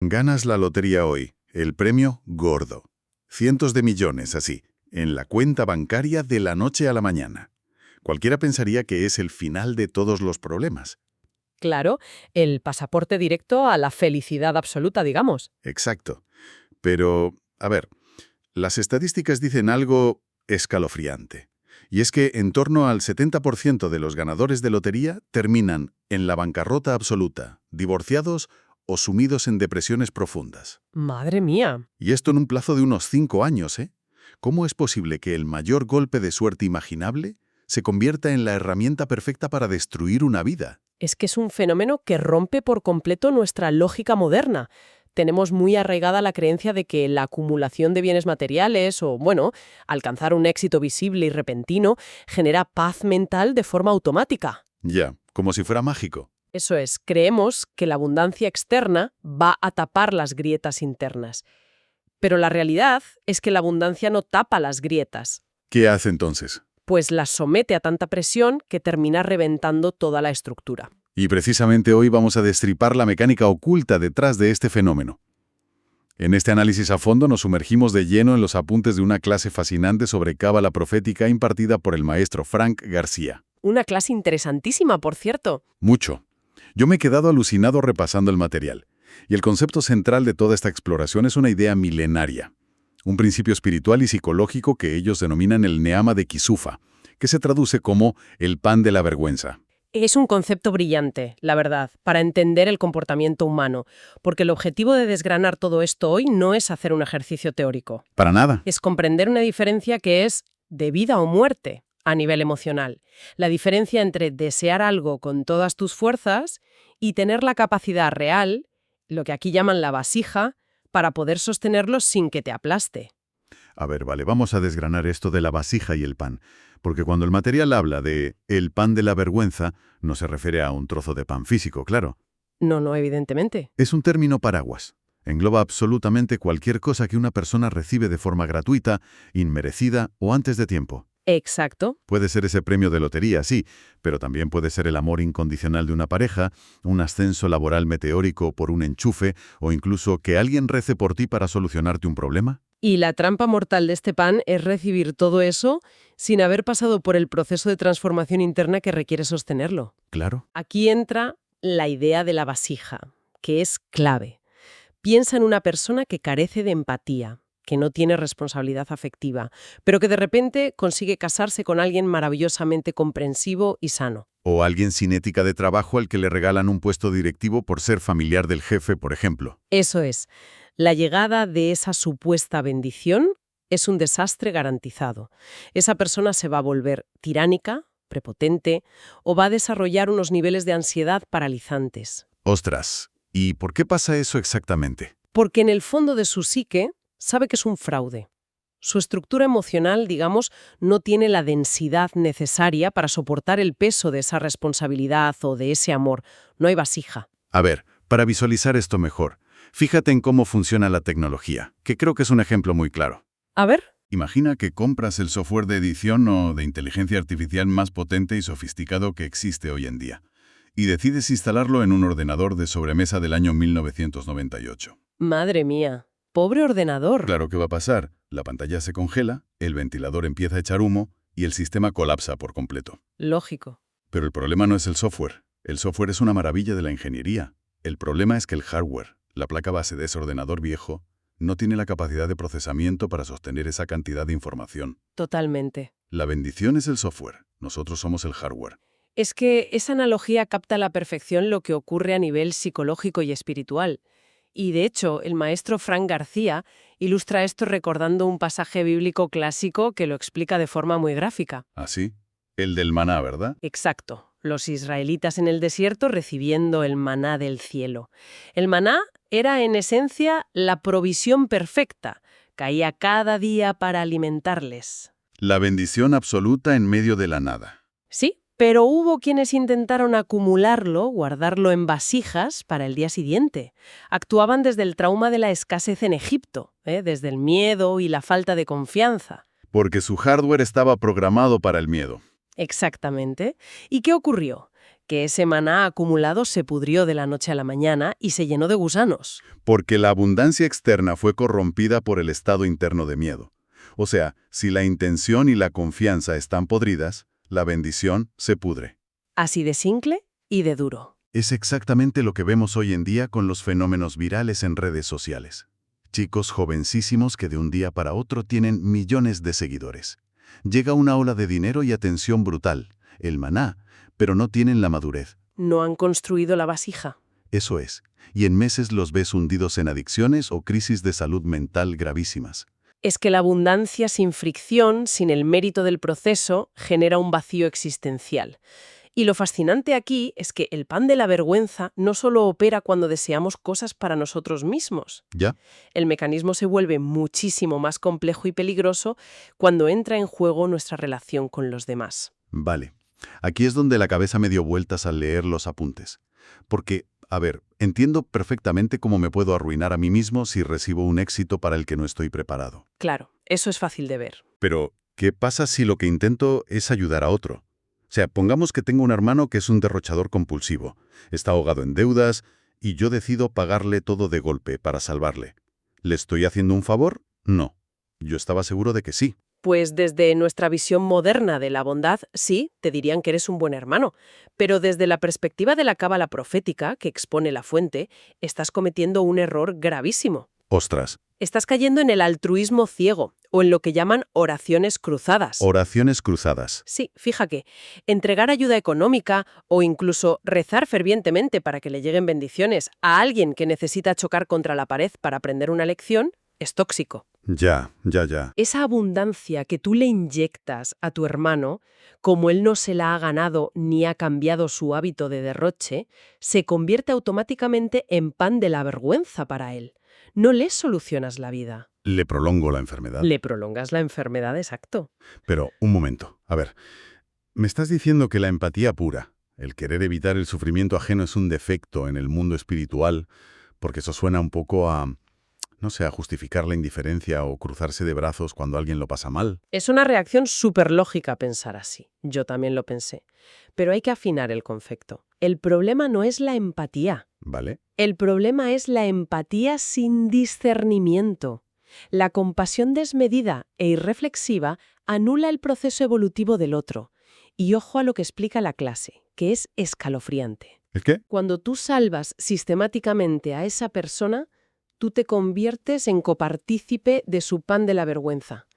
Ganas la lotería hoy, el premio gordo. Cientos de millones, así, en la cuenta bancaria de la noche a la mañana. Cualquiera pensaría que es el final de todos los problemas. Claro, el pasaporte directo a la felicidad absoluta, digamos. Exacto. Pero, a ver, las estadísticas dicen algo escalofriante. Y es que en torno al 70% de los ganadores de lotería terminan en la bancarrota absoluta, divorciados o sumidos en depresiones profundas. Madre mía. Y esto en un plazo de unos 5 años, ¿eh? ¿Cómo es posible que el mayor golpe de suerte imaginable se convierta en la herramienta perfecta para destruir una vida? Es que es un fenómeno que rompe por completo nuestra lógica moderna. Tenemos muy arraigada la creencia de que la acumulación de bienes materiales o, bueno, alcanzar un éxito visible y repentino genera paz mental de forma automática. Ya, como si fuera mágico. Eso es, creemos que la abundancia externa va a tapar las grietas internas. Pero la realidad es que la abundancia no tapa las grietas, ¿Qué hace entonces? pues las somete a tanta presión que termina reventando toda la estructura. Y precisamente hoy vamos a destripar la mecánica oculta detrás de este fenómeno. En este análisis a fondo nos sumergimos de lleno en los apuntes de una clase fascinante sobre cábala profética impartida por el maestro Frank García. Una clase interesantísima, por cierto. Mucho. Yo me he quedado alucinado repasando el material. Y el concepto central de toda esta exploración es una idea milenaria. Un principio espiritual y psicológico que ellos denominan el Neama de Kisufa, que se traduce como el pan de la vergüenza. Es un concepto brillante, la verdad, para entender el comportamiento humano, porque el objetivo de desgranar todo esto hoy no es hacer un ejercicio teórico. Para nada. Es comprender una diferencia que es de vida o muerte a nivel emocional. La diferencia entre desear algo con todas tus fuerzas y tener la capacidad real, lo que aquí llaman la vasija, para poder sostenerlo sin que te aplaste. A ver, vale, vamos a desgranar esto de la vasija y el pan, porque cuando el material habla de el pan de la vergüenza, no se refiere a un trozo de pan físico, claro. No, evidentemente. Es un término paraguas. Engloba absolutamente cualquier cosa que una persona recibe de forma gratuita, inmerecida o antes de tiempo. Exacto. Puede ser ese premio de lotería, sí, pero también puede ser el amor incondicional de una pareja, un ascenso laboral meteórico por un enchufe o incluso que alguien rece por ti para solucionarte un problema. Y la trampa mortal de este pan es recibir todo eso sin haber pasado por el proceso de transformación interna que requiere sostenerlo. Claro. Aquí entra la idea de la vasija, que es clave. Piensa en una persona que carece de empatía, que no tiene responsabilidad afectiva, pero que de repente consigue casarse con alguien maravillosamente comprensivo y sano. O alguien sin ética de trabajo al que le regalan un puesto directivo por ser familiar del jefe, por ejemplo. Eso es. La llegada de esa supuesta bendición es un desastre garantizado. Esa persona se va a volver tiránica, prepotente, o va a desarrollar unos niveles de ansiedad paralizantes. Ostras, ¿y por qué pasa eso exactamente? Porque en el fondo de su psique sabe que es un fraude. Su estructura emocional, digamos, no tiene la densidad necesaria para soportar el peso de esa responsabilidad o de ese amor. No hay vasija. A ver, para visualizar esto mejor, fíjate en cómo funciona la tecnología, que creo que es un ejemplo muy claro. A ver. Imagina que compras el software de edición o de inteligencia artificial más potente y sofisticado que existe hoy en día, y decides instalarlo en un ordenador de sobremesa del año 1998. Madre mía. Pobre ordenador. Claro, ¿qué va a pasar? La pantalla se congela, el ventilador empieza a echar humo y el sistema colapsa por completo. Lógico. Pero el problema no es el software. El software es una maravilla de la ingeniería. El problema es que el hardware, la placa base de ese ordenador viejo, no tiene la capacidad de procesamiento para sostener esa cantidad de información. Totalmente. La bendición es el software. Nosotros somos el hardware. Es que esa analogía capta a la perfección lo que ocurre a nivel psicológico y espiritual. Y de hecho, el maestro Frank García ilustra esto recordando un pasaje bíblico clásico que lo explica de forma muy gráfica. ¿Así? El del maná, ¿verdad? Exacto. Los israelitas en el desierto recibiendo el maná del cielo. El maná era en esencia la provisión perfecta. Caía cada día para alimentarles. La bendición absoluta en medio de la nada. Sí, pero hubo quienes intentaron acumularlo, guardarlo en vasijas para el día siguiente. Actuaban desde el trauma de la escasez en Egipto, desde el miedo y la falta de confianza. Porque su hardware estaba programado para el miedo. Exactamente. ¿Y qué ocurrió? que ese maná acumulado se pudrió de la noche a la mañana y se llenó de gusanos. Porque la abundancia externa fue corrompida por el estado interno de miedo. O sea, si la intención y la confianza están podridas, la bendición se pudre. Así de simple y de duro. Es exactamente lo que vemos hoy en día con los fenómenos virales en redes sociales. Chicos jovencísimos que de un día para otro tienen millones de seguidores. Llega una ola de dinero y atención brutal, el maná, pero no tienen la madurez. No han construido la vasija. Eso es. Y en meses los ves hundidos en adicciones o crisis de salud mental gravísimas. Es que la abundancia sin fricción, sin el mérito del proceso, genera un vacío existencial. Y lo fascinante aquí es que el pan de la vergüenza no solo opera cuando deseamos cosas para nosotros mismos. ¿Ya? El mecanismo se vuelve muchísimo más complejo y peligroso cuando entra en juego nuestra relación con los demás. Vale. Aquí es donde la cabeza me dio vueltas al leer los apuntes. Porque, a ver, entiendo perfectamente cómo me puedo arruinar a mí mismo si recibo un éxito para el que no estoy preparado. Claro, eso es fácil de ver. Pero, ¿qué pasa si lo que intento es ayudar a otro? O sea, pongamos que tengo un hermano que es un derrochador compulsivo, está ahogado en deudas y yo decido pagarle todo de golpe para salvarle. ¿Le estoy haciendo un favor? No. Yo estaba seguro de que sí. Pues desde nuestra visión moderna de la bondad, sí, te dirían que eres un buen hermano. Pero desde la perspectiva de la cábala profética, que expone la fuente, estás cometiendo un error gravísimo. Ostras. Estás cayendo en el altruismo ciego, o en lo que llaman oraciones cruzadas. Oraciones cruzadas. Sí, fíjate, entregar ayuda económica o incluso rezar fervientemente para que le lleguen bendiciones a alguien que necesita chocar contra la pared para aprender una lección es tóxico. Ya. Esa abundancia que tú le inyectas a tu hermano, como él no se la ha ganado ni ha cambiado su hábito de derroche, se convierte automáticamente en pan de la vergüenza para él. No le solucionas la vida. Le prolongo la enfermedad. Le prolongas la enfermedad, exacto. Pero, un momento. A ver, me estás diciendo que la empatía pura, el querer evitar el sufrimiento ajeno es un defecto en el mundo espiritual, porque eso suena un poco a, no sé, a justificar la indiferencia o cruzarse de brazos cuando alguien lo pasa mal. Es una reacción súper lógica pensar así. Yo también lo pensé. Pero hay que afinar el concepto. El problema no es la empatía. ¿Vale? El problema es la empatía sin discernimiento. La compasión desmedida e irreflexiva anula el proceso evolutivo del otro. Y ojo a lo que explica la clase, que es escalofriante. ¿Es qué? Cuando tú salvas sistemáticamente a esa persona, tú te conviertes en copartícipe de su pan de la vergüenza.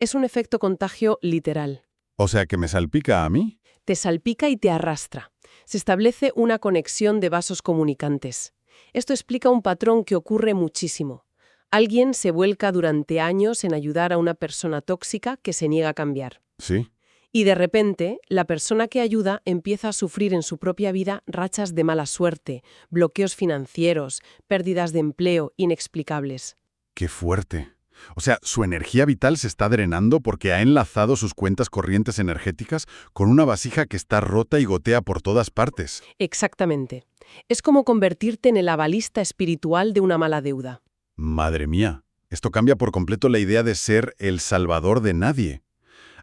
Es un efecto contagio literal. O sea, que me salpica a mí. Te salpica y te arrastra. Se establece una conexión de vasos comunicantes. Esto explica un patrón que ocurre muchísimo. Alguien se vuelca durante años en ayudar a una persona tóxica que se niega a cambiar. Sí. Y de repente, la persona que ayuda empieza a sufrir en su propia vida rachas de mala suerte, bloqueos financieros, pérdidas de empleo inexplicables. ¡Qué fuerte! O sea, su energía vital se está drenando porque ha enlazado sus cuentas corrientes energéticas con una vasija que está rota y gotea por todas partes. Exactamente. Es como convertirte en el avalista espiritual de una mala deuda. Madre mía, esto cambia por completo la idea de ser el salvador de nadie.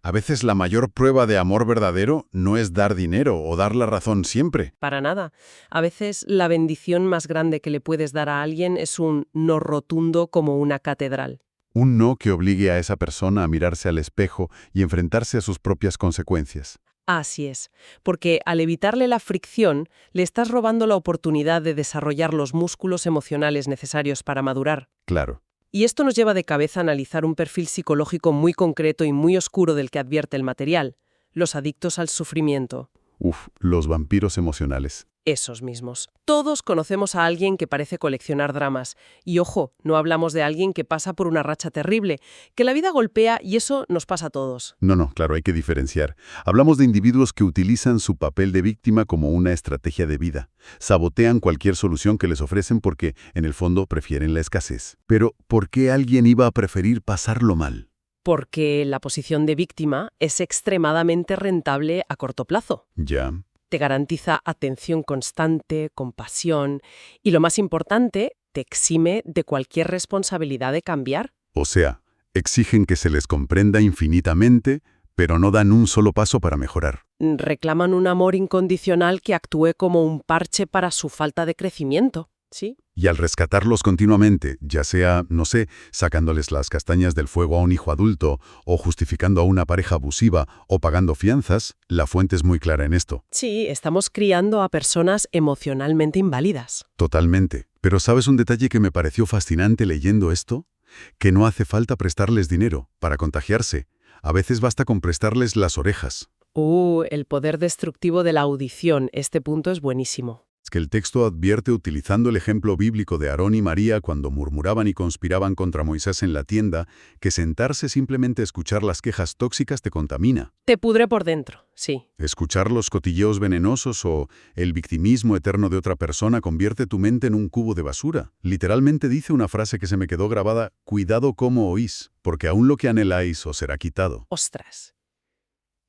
A veces la mayor prueba de amor verdadero no es dar dinero o dar la razón siempre. Para nada. A veces la bendición más grande que le puedes dar a alguien es un no rotundo como una catedral. Un no que obligue a esa persona a mirarse al espejo y enfrentarse a sus propias consecuencias. Así es, porque al evitarle la fricción, le estás robando la oportunidad de desarrollar los músculos emocionales necesarios para madurar. Claro. Y esto nos lleva de cabeza a analizar un perfil psicológico muy concreto y muy oscuro del que advierte el material: los adictos al sufrimiento. Los vampiros emocionales. Esos mismos. Todos conocemos a alguien que parece coleccionar dramas. Y ojo, no hablamos de alguien que pasa por una racha terrible, que la vida golpea y eso nos pasa a todos. No, claro, hay que diferenciar. Hablamos de individuos que utilizan su papel de víctima como una estrategia de vida. Sabotean cualquier solución que les ofrecen porque, en el fondo, prefieren la escasez. Pero, ¿por qué alguien iba a preferir pasarlo mal? Porque la posición de víctima es extremadamente rentable a corto plazo. Ya. Te garantiza atención constante, compasión y, lo más importante, te exime de cualquier responsabilidad de cambiar. O sea, exigen que se les comprenda infinitamente, pero no dan un solo paso para mejorar. Reclaman un amor incondicional que actúe como un parche para su falta de crecimiento. ¿Sí? Y al rescatarlos continuamente, ya sea, no sé, sacándoles las castañas del fuego a un hijo adulto, o justificando a una pareja abusiva, o pagando fianzas, la fuente es muy clara en esto. Sí, estamos criando a personas emocionalmente inválidas. Totalmente. Pero ¿sabes un detalle que me pareció fascinante leyendo esto? Que no hace falta prestarles dinero para contagiarse. A veces basta con prestarles las orejas. El poder destructivo de la audición. Este punto es buenísimo. Es que el texto advierte utilizando el ejemplo bíblico de Aarón y María cuando murmuraban y conspiraban contra Moisés en la tienda, que sentarse simplemente a escuchar las quejas tóxicas te contamina. Te pudre por dentro, sí. Escuchar los cotilleos venenosos o el victimismo eterno de otra persona convierte tu mente en un cubo de basura. Literalmente dice una frase que se me quedó grabada: cuidado cómo oís, porque aún lo que anheláis os será quitado. Ostras.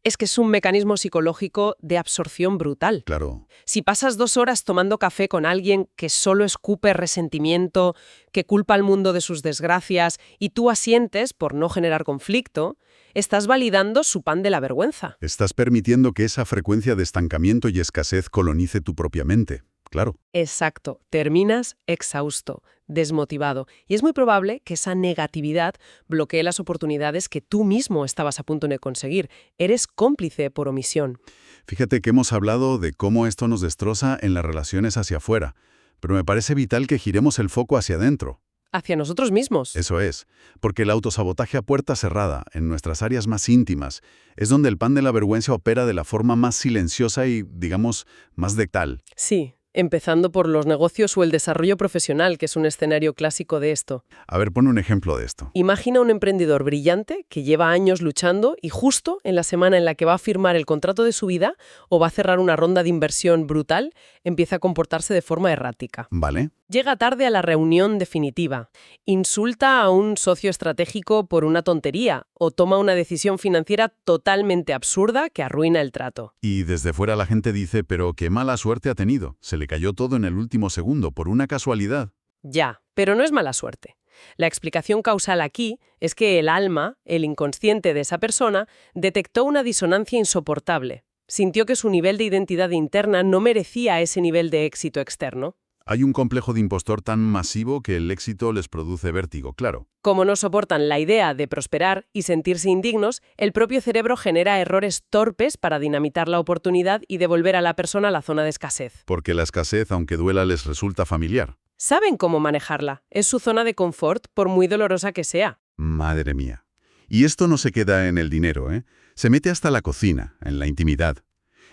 Es que es un mecanismo psicológico de absorción brutal. Claro. Si pasas 2 horas tomando café con alguien que solo escupe resentimiento, que culpa al mundo de sus desgracias y tú asientes por no generar conflicto, estás validando su pan de la vergüenza. Estás permitiendo que esa frecuencia de estancamiento y escasez colonice tu propia mente. Claro. Exacto. Terminas exhausto, desmotivado. Y es muy probable que esa negatividad bloquee las oportunidades que tú mismo estabas a punto de conseguir. Eres cómplice por omisión. Fíjate que hemos hablado de cómo esto nos destroza en las relaciones hacia afuera, pero me parece vital que giremos el foco hacia adentro. Hacia nosotros mismos. Eso es, porque el autosabotaje a puerta cerrada, en nuestras áreas más íntimas, es donde el pan de la vergüenza opera de la forma más silenciosa y, digamos, más letal. Sí. Empezando por los negocios o el desarrollo profesional, que es un escenario clásico de esto. A ver, pon un ejemplo de esto. Imagina un emprendedor brillante que lleva años luchando y justo en la semana en la que va a firmar el contrato de su vida o va a cerrar una ronda de inversión brutal, empieza a comportarse de forma errática. ¿Vale? Llega tarde a la reunión definitiva, insulta a un socio estratégico por una tontería o toma una decisión financiera totalmente absurda que arruina el trato. Y desde fuera la gente dice, pero qué mala suerte ha tenido. Se le cayó todo en el último segundo, por una casualidad. Ya, pero no es mala suerte. La explicación causal aquí es que el alma, el inconsciente de esa persona, detectó una disonancia insoportable. Sintió que su nivel de identidad interna no merecía ese nivel de éxito externo. Hay un complejo de impostor tan masivo que el éxito les produce vértigo, claro. Como no soportan la idea de prosperar y sentirse indignos, el propio cerebro genera errores torpes para dinamitar la oportunidad y devolver a la persona a la zona de escasez. Porque la escasez, aunque duela, les resulta familiar. Saben cómo manejarla. Es su zona de confort, por muy dolorosa que sea. Madre mía. Y esto no se queda en el dinero, ¿eh? Se mete hasta la cocina, en la intimidad.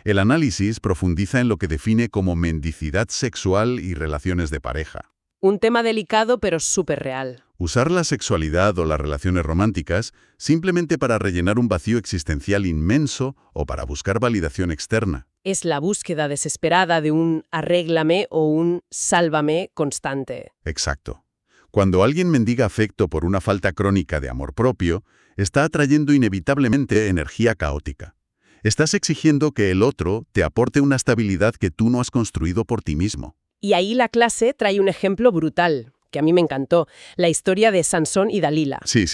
El análisis profundiza en lo que define como mendicidad sexual y relaciones de pareja. Un tema delicado pero súper real. Usar la sexualidad o las relaciones románticas simplemente para rellenar un vacío existencial inmenso o para buscar validación externa. Es la búsqueda desesperada de un arréglame o un sálvame constante. Exacto. Cuando alguien mendiga afecto por una falta crónica de amor propio, está atrayendo inevitablemente energía caótica. Estás exigiendo que el otro te aporte una estabilidad que tú no has construido por ti mismo. Y ahí la clase trae un ejemplo brutal, que a mí me encantó, la historia de Sansón y Dalila. Sí.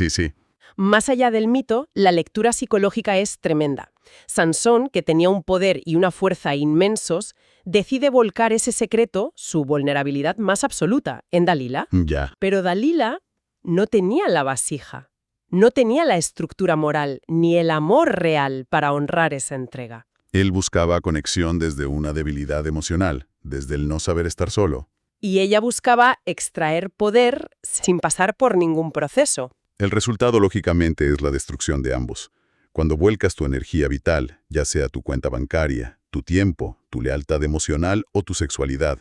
Más allá del mito, la lectura psicológica es tremenda. Sansón, que tenía un poder y una fuerza inmensos, decide volcar ese secreto, su vulnerabilidad más absoluta, en Dalila. Ya. Pero Dalila no tenía la vasija, no tenía la estructura moral ni el amor real para honrar esa entrega. Él buscaba conexión desde una debilidad emocional, desde el no saber estar solo. Y ella buscaba extraer poder sin pasar por ningún proceso. El resultado, lógicamente, es la destrucción de ambos. Cuando vuelcas tu energía vital, ya sea tu cuenta bancaria, tu tiempo, tu lealtad emocional o tu sexualidad,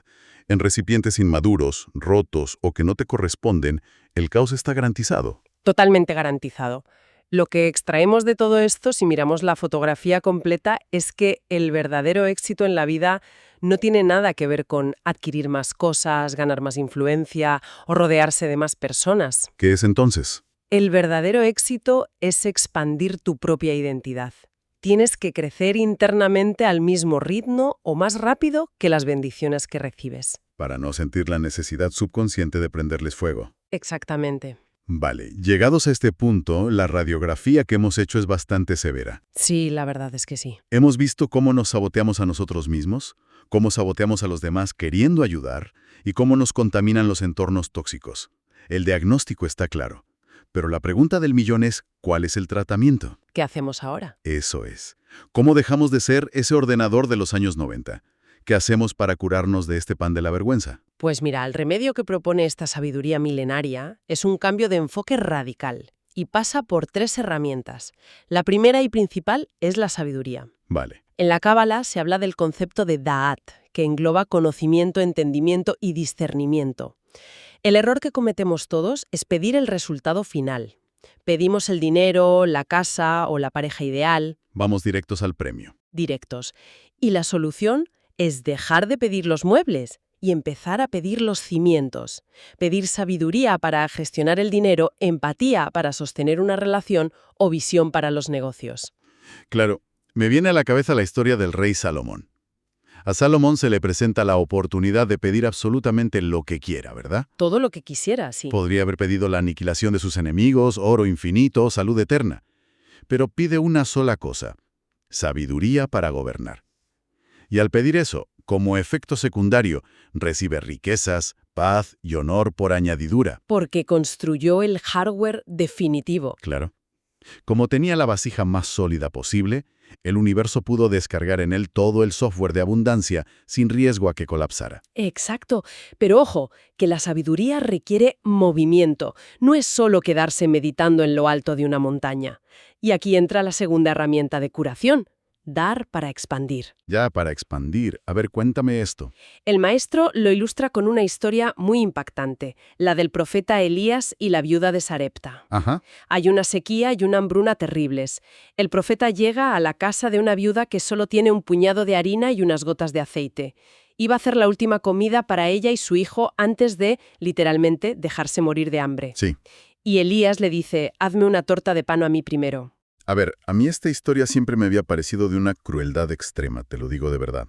en recipientes inmaduros, rotos o que no te corresponden, el caos está garantizado. Totalmente garantizado. Lo que extraemos de todo esto, si miramos la fotografía completa, es que el verdadero éxito en la vida no tiene nada que ver con adquirir más cosas, ganar más influencia o rodearse de más personas. ¿Qué es entonces? El verdadero éxito es expandir tu propia identidad. Tienes que crecer internamente al mismo ritmo o más rápido que las bendiciones que recibes. Para no sentir la necesidad subconsciente de prenderles fuego. Exactamente. Vale, llegados a este punto, la radiografía que hemos hecho es bastante severa. Sí, la verdad es que sí. Hemos visto cómo nos saboteamos a nosotros mismos, cómo saboteamos a los demás queriendo ayudar y cómo nos contaminan los entornos tóxicos. El diagnóstico está claro. Pero la pregunta del millón es, ¿cuál es el tratamiento? ¿Qué hacemos ahora? Eso es. ¿Cómo dejamos de ser ese ordenador de los años 90? ¿Qué hacemos para curarnos de este pan de la vergüenza? Pues mira, el remedio que propone esta sabiduría milenaria es un cambio de enfoque radical y pasa por 3 herramientas. La primera y principal es la sabiduría. Vale. En la Cábala se habla del concepto de Da'at, que engloba conocimiento, entendimiento y discernimiento. El error que cometemos todos es pedir el resultado final. Pedimos el dinero, la casa o la pareja ideal, Vamos directos al premio. directos. Y la solución es dejar de pedir los muebles y empezar a pedir los cimientos. Pedir sabiduría para gestionar el dinero, empatía para sostener una relación o visión para los negocios. Claro, me viene a la cabeza la historia del rey Salomón. A Salomón se le presenta la oportunidad de pedir absolutamente lo que quiera, ¿verdad? Todo lo que quisiera, sí. Podría haber pedido la aniquilación de sus enemigos, oro infinito, salud eterna. Pero pide una sola cosa: sabiduría para gobernar. Y al pedir eso, como efecto secundario, recibe riquezas, paz y honor por añadidura. Porque construyó el hardware definitivo. Claro. Como tenía la vasija más sólida posible, el universo pudo descargar en él todo el software de abundancia sin riesgo a que colapsara. Exacto. Pero ojo, que la sabiduría requiere movimiento. No es solo quedarse meditando en lo alto de una montaña. Y aquí entra la segunda herramienta de curación: dar para expandir. Ya para expandir, a ver, cuéntame esto. El maestro lo ilustra con una historia muy impactante, la del profeta Elías y la viuda de Sarepta. Ajá. Hay una sequía y una hambruna terribles. El profeta llega a la casa de una viuda que solo tiene un puñado de harina y unas gotas de aceite. Iba a hacer la última comida para ella y su hijo antes de, literalmente, dejarse morir de hambre. Sí. Y Elías le dice: hazme una torta de pan a mí primero. A ver, a mí esta historia siempre me había parecido de una crueldad extrema, te lo digo de verdad.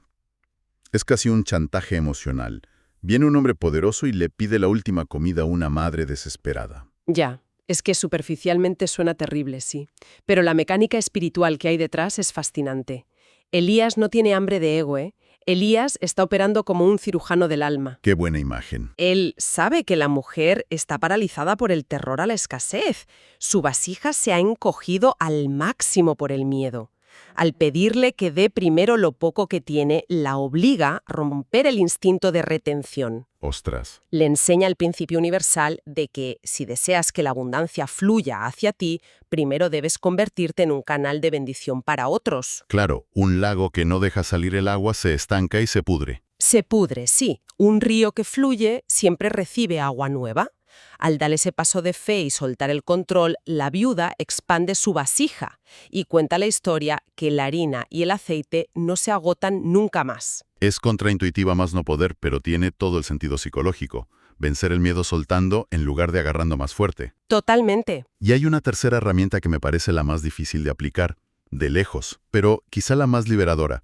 Es casi un chantaje emocional. Viene un hombre poderoso y le pide la última comida a una madre desesperada. Ya, es que superficialmente suena terrible, sí. Pero la mecánica espiritual que hay detrás es fascinante. Elías no tiene hambre de ego, ¿eh? Elías está operando como un cirujano del alma. Qué buena imagen. Él sabe que la mujer está paralizada por el terror a la escasez. Su vasija se ha encogido al máximo por el miedo. Al pedirle que dé primero lo poco que tiene, la obliga a romper el instinto de retención. Ostras. Le enseña el principio universal de que, si deseas que la abundancia fluya hacia ti, primero debes convertirte en un canal de bendición para otros. Claro, un lago que no deja salir el agua se estanca y se pudre. Se pudre, sí. Un río que fluye siempre recibe agua nueva. Al dar ese paso de fe y soltar el control, la viuda expande su vasija y cuenta la historia que la harina y el aceite no se agotan nunca más. Es contraintuitiva más no poder, pero tiene todo el sentido psicológico. Vencer el miedo soltando en lugar de agarrando más fuerte. Totalmente. Y hay una tercera herramienta que me parece la más difícil de aplicar, de lejos, pero quizá la más liberadora.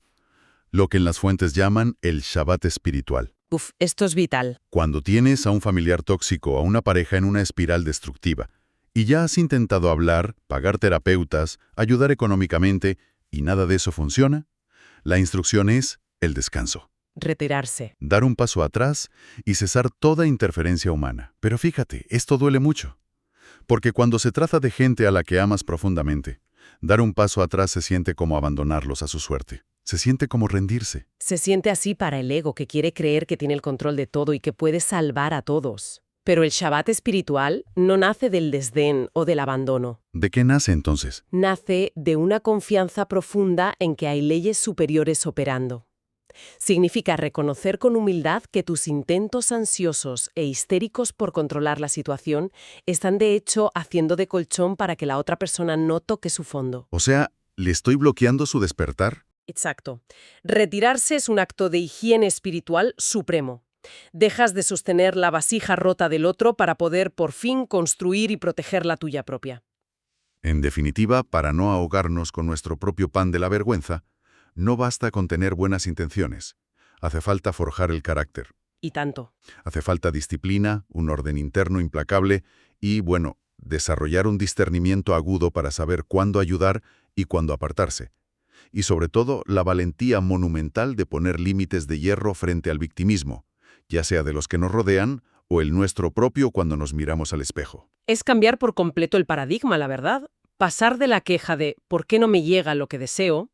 Lo que en las fuentes llaman el Shabbat espiritual. Uf, esto es vital. Cuando tienes a un familiar tóxico o a una pareja en una espiral destructiva, y ya has intentado hablar, pagar terapeutas, ayudar económicamente, y nada de eso funciona, la instrucción es el descanso. Retirarse. Dar un paso atrás y cesar toda interferencia humana. Pero fíjate, esto duele mucho. Porque cuando se trata de gente a la que amas profundamente, dar un paso atrás se siente como abandonarlos a su suerte. Se siente como rendirse. Se siente así para el ego que quiere creer que tiene el control de todo y que puede salvar a todos. Pero el Shabbat espiritual no nace del desdén o del abandono. ¿De qué nace entonces? Nace de una confianza profunda en que hay leyes superiores operando. Significa reconocer con humildad que tus intentos ansiosos e histéricos por controlar la situación están de hecho haciendo de colchón para que la otra persona no toque su fondo. O sea, ¿le estoy bloqueando su despertar? Exacto. Retirarse es un acto de higiene espiritual supremo. Dejas de sostener la vasija rota del otro para poder por fin construir y proteger la tuya propia. En definitiva, para no ahogarnos con nuestro propio pan de la vergüenza, no basta con tener buenas intenciones. Hace falta forjar el carácter. Y tanto. Hace falta disciplina, un orden interno implacable y, bueno, desarrollar un discernimiento agudo para saber cuándo ayudar y cuándo apartarse. Y sobre todo, la valentía monumental de poner límites de hierro frente al victimismo, ya sea de los que nos rodean o el nuestro propio cuando nos miramos al espejo. Es cambiar por completo el paradigma, la verdad. Pasar de la queja de ¿por qué no me llega lo que deseo?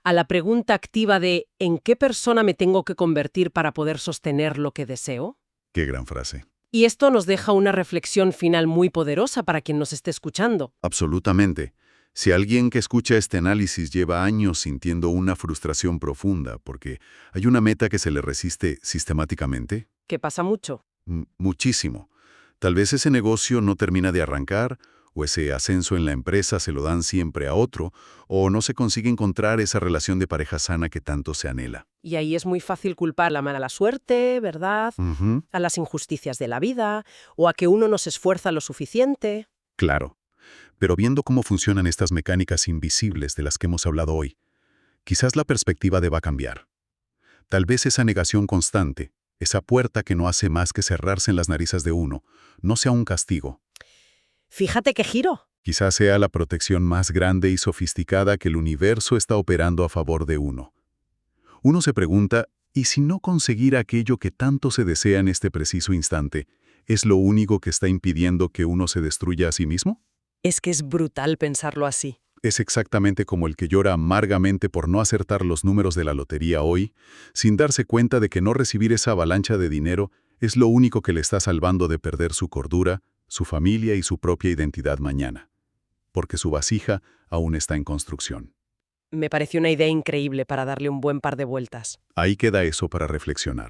A la pregunta activa de ¿en qué persona me tengo que convertir para poder sostener lo que deseo? Qué gran frase. Y esto nos deja una reflexión final muy poderosa para quien nos esté escuchando. Absolutamente. Si alguien que escucha este análisis lleva años sintiendo una frustración profunda porque hay una meta que se le resiste sistemáticamente, ¿Qué pasa mucho? muchísimo. Tal vez ese negocio no termina de arrancar, o ese ascenso en la empresa se lo dan siempre a otro, o no se consigue encontrar esa relación de pareja sana que tanto se anhela. Y ahí es muy fácil culpar a la mala suerte, ¿verdad? Ujú, A las injusticias de la vida, o a que uno no se esfuerza lo suficiente. claro. Pero viendo cómo funcionan estas mecánicas invisibles de las que hemos hablado hoy, quizás la perspectiva deba cambiar. Tal vez esa negación constante, esa puerta que no hace más que cerrarse en las narices de uno, no sea un castigo. Fíjate qué giro. Quizás sea la protección más grande y sofisticada que el universo está operando a favor de uno. Uno se pregunta, ¿y si no conseguir aquello que tanto se desea en este preciso instante, es lo único que está impidiendo que uno se destruya a sí mismo? Es que es brutal pensarlo así. Es exactamente como el que llora amargamente por no acertar los números de la lotería hoy, sin darse cuenta de que no recibir esa avalancha de dinero es lo único que le está salvando de perder su cordura, su familia y su propia identidad mañana, porque su vasija aún está en construcción. Me pareció una idea increíble para darle un buen par de vueltas. Ahí queda eso para reflexionar.